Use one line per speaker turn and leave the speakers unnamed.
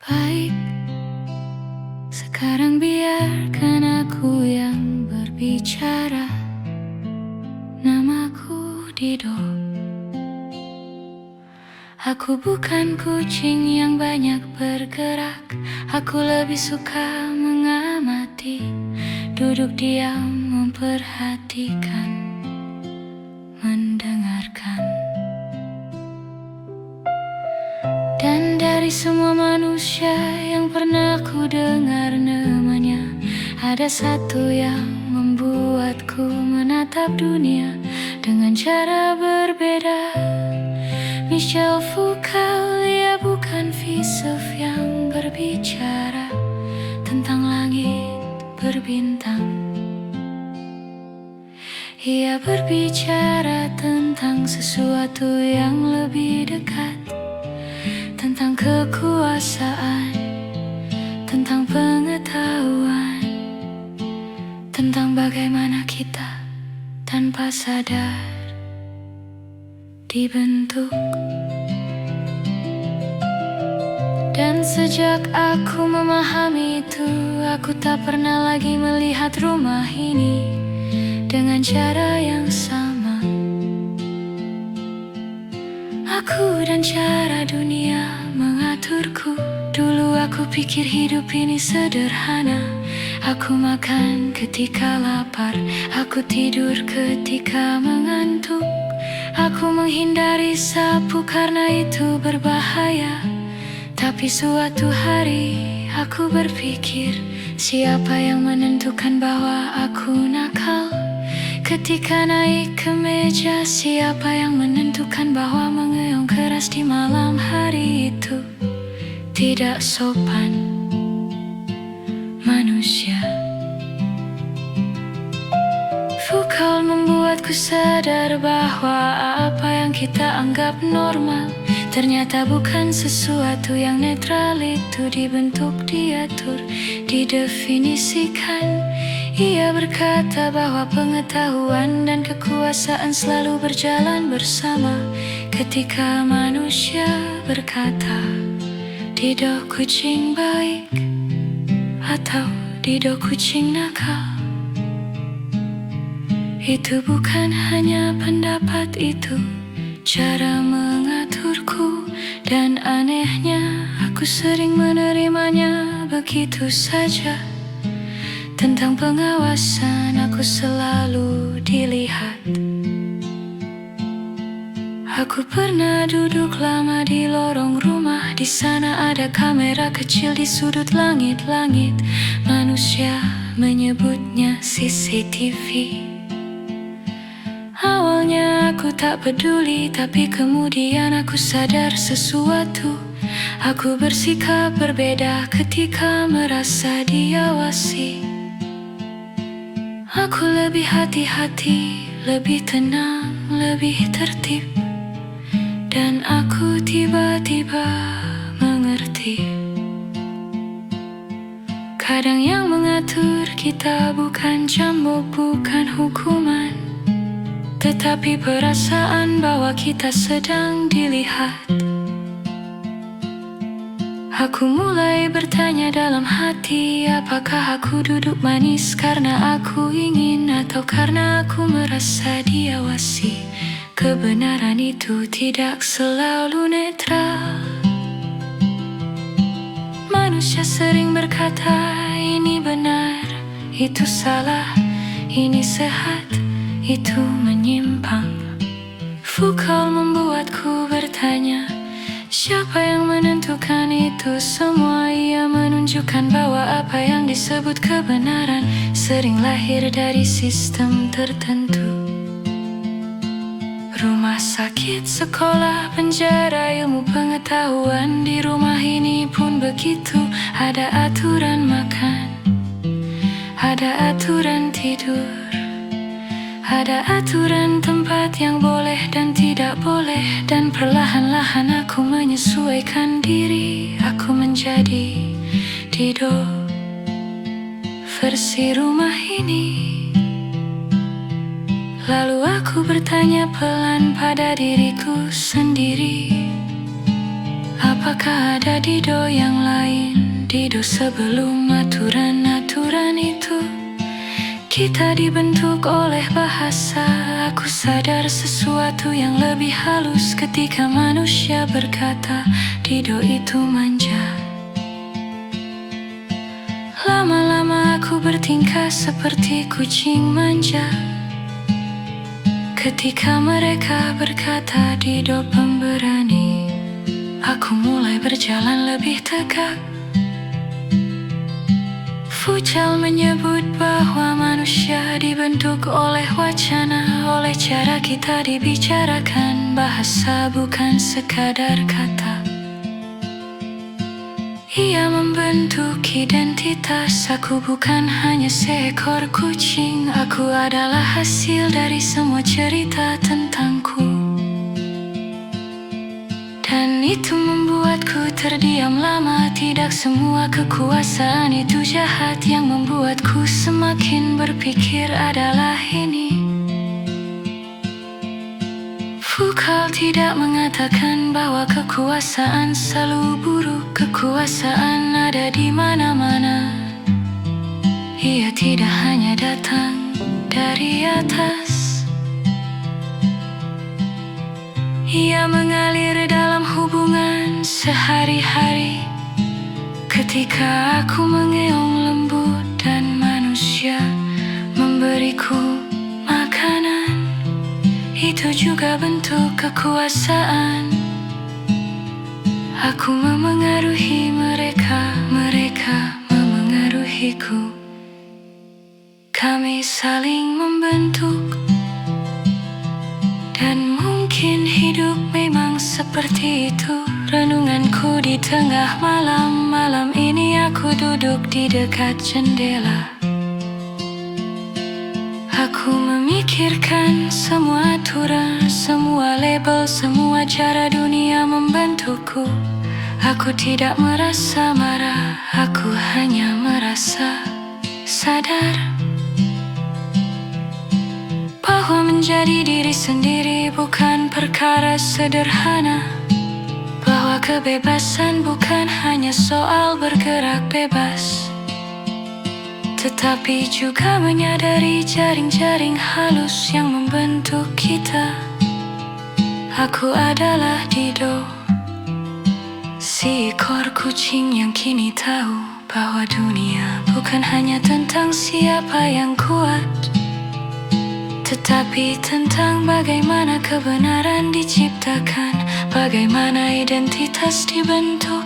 Baik, sekarang biarkan aku yang berbicara. Namaku Dido. Aku bukan kucing yang banyak bergerak. Aku lebih suka mengamati, duduk diam memperhatikan, mendengarkan. Dan dari semua manusia yang pernah ku dengar namanya, ada satu yang membuatku menatap dunia dengan cara berbeda. Michel Foucault, ia bukan filsuf yang berbicara tentang langit berbintang. Ia berbicara tentang sesuatu yang lebih dekat, tentang kekuasaan, tentang pengetahuan, tentang bagaimana kita tanpa sadar dibentuk. Dan sejak aku memahami itu, aku tak pernah lagi melihat rumah ini dengan cara yang sama. Aku dan cara dunia mengaturku. Dulu aku pikir hidup ini sederhana. Aku makan ketika lapar, aku tidur ketika mengantuk. Aku menghindari sapu karena itu berbahaya. Tapi suatu hari aku berpikir, siapa yang menentukan bahwa aku nakal? Ketika naik ke meja, siapa yang menentukan bahwa mengeong keras di malam hari itu tidak sopan manusia? Foucault membuatku sadar bahwa apa yang kita anggap normal ternyata bukan sesuatu yang netral. Itu dibentuk, diatur, didefinisikan. Ia berkata bahwa pengetahuan dan kekuasaan selalu berjalan bersama. Ketika manusia berkata, Dido kucing baik atau Dido kucing nakal, itu bukan hanya pendapat, itu cara mengaturku. Dan anehnya, aku sering menerimanya begitu saja. Tentang pengawasan, aku selalu dilihat. Aku pernah duduk lama di lorong rumah. Di sana ada kamera kecil di sudut langit-langit. Manusia menyebutnya CCTV. Awalnya aku tak peduli, tapi kemudian aku sadar sesuatu. Aku bersikap berbeda ketika merasa diawasi. Aku lebih hati-hati, lebih tenang, lebih tertib. Dan aku tiba-tiba mengerti, kadang yang mengatur kita bukan cambuk, bukan hukuman, tetapi perasaan bahwa kita sedang dilihat. Aku mulai bertanya dalam hati, apakah aku duduk manis karena aku ingin, atau karena aku merasa diawasi? Kebenaran itu tidak selalu netral. Manusia sering berkata, ini benar, itu salah, ini sehat, itu menyimpang. Foucault membuatku bertanya, siapa yang menentukan itu semua? Ia menunjukkan bahwa apa yang disebut kebenaran sering lahir dari sistem tertentu. Rumah sakit, sekolah, penjara, ilmu pengetahuan. Di rumah ini pun begitu. Ada aturan makan, ada aturan tidur, ada aturan tempat yang boleh dan tidak boleh. Dan perlahan-lahan aku menyesuaikan diri. Aku menjadi Dido versi rumah ini. Lalu aku bertanya pelan pada diriku sendiri, Apakah ada Dido yang lain? Dido sebelum aturan-aturan itu. Kita dibentuk oleh bahasa. Aku sadar sesuatu yang lebih halus ketika manusia berkata Dido itu manja. Lama-lama aku bertingkah seperti kucing manja ketika mereka berkata Dido pemberani. Aku mulai berjalan lebih tegak. Futsal menyebut bahwa manusia dibentuk oleh wacana, oleh cara kita dibicarakan. Bahasa bukan sekadar kata. Ia membentuk identitas. Aku bukan hanya seekor kucing. Aku adalah hasil dari semua cerita tentangku. Dan itu membuatku terdiam lama. Tidak semua kekuasaan itu jahat. Yang membuatku semakin berpikir adalah ini. Foucault tidak mengatakan bahwa kekuasaan selalu buruk. Kekuasaan ada di mana-mana. Ia tidak hanya datang dari atas. Ia mengalir dalam hubungan sehari-hari. Ketika aku mengeong lembut dan manusia memberiku makanan, itu juga bentuk kekuasaan. Aku memengaruhi mereka, mereka memengaruhiku. Kami saling membentuk. Dan mungkin hidup memang seperti itu. Renunganku di tengah malam. Malam ini aku duduk di dekat jendela. Aku memikirkan semua aturan, semua label, semua cara dunia membentukku. Aku tidak merasa marah, aku hanya merasa sadar bahwa menjadi diri sendiri bukan perkara sederhana. Bahwa kebebasan bukan hanya soal bergerak bebas, tetapi juga menyadari jaring-jaring halus yang membentuk kita. Aku adalah Dido, si ekor kucing yang kini tahu bahwa dunia bukan hanya tentang siapa yang kuat, tetapi tentang bagaimana kebenaran diciptakan, bagaimana identitas dibentuk.